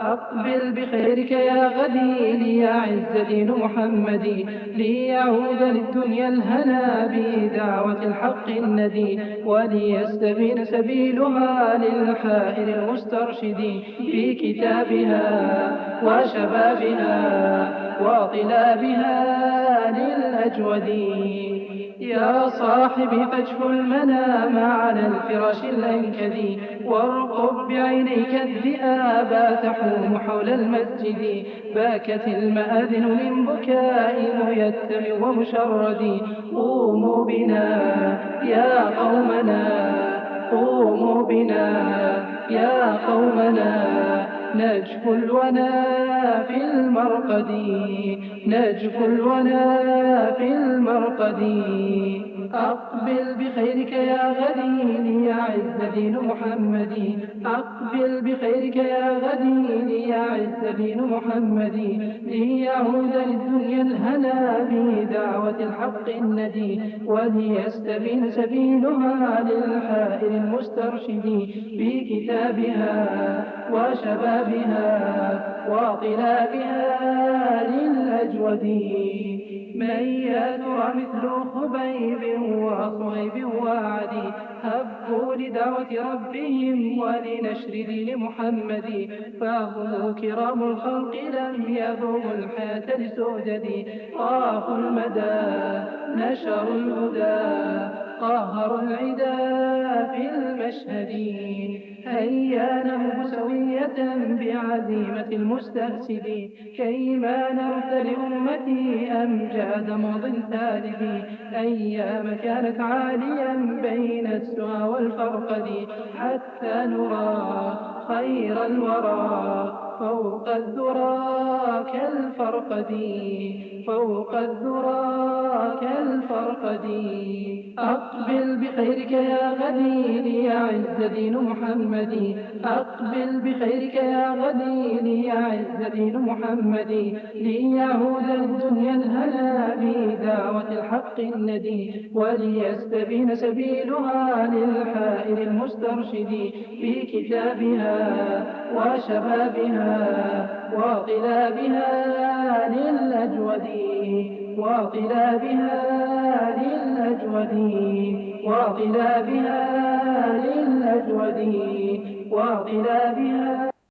أقبل بخيرك يا غدي ليعز دين محمد، ليعود للدنيا الهنا بدعوة الحق الندي، وليستبين سبيلها للحائر المسترشد في كتابها وشبابها وطلابها للأجود. يا صاحبي فاجف المنام على الفراش الأنكدي، وارقب بعينيك الذئاب تحوم حول المسجد، باكت المآذن من بكاء ميتم ومشرد. قوموا بنا يا قومنا، قوموا بنا يا قومنا، نجف الونا في المرقد، نجف الونا في المرقد. أقبل بخيرك يا غدي ليعز دين محمد، أقبل بخيرك يا غدي ليعز دين محمد، ليعود للدنيا الهنا بدعوة الحق الندي، وليستبين سبيلها للحائر المسترشد في كتابها وشبابها وطلابها للأجود. من يا ترى مثل خبيب وصهيب وعدي، هبوا لدعوة ربهم ولنشر دين محمد، فهم كرام الخلق لم يذوقوا الحياة لسؤدد. طافوا المدى نشروا الهدى، قهروا العدا في المشهد، هيا نهب سوية بعزيمة المستأسد، كيما نرث لأمتي أمجاد ماض تالد. أيام كانت عاليا بين السعى والفرقد، حتى نرى خير الورى فوق الذرى كالفرقد، فوق الذرى كالفرقد. أقبل بخيرك يا غدي ليعز دين محمد، أقبل بخيرك يا غدي ليعز دين محمد، ليعود للدنيا الهنا بدعوة الحق الندي، وليستبين سبيلها للحائر المسترشد في كتابها وشبابها وطلابها للأجود، وطلابها للأجود، وطلابها للأجود، وطلابها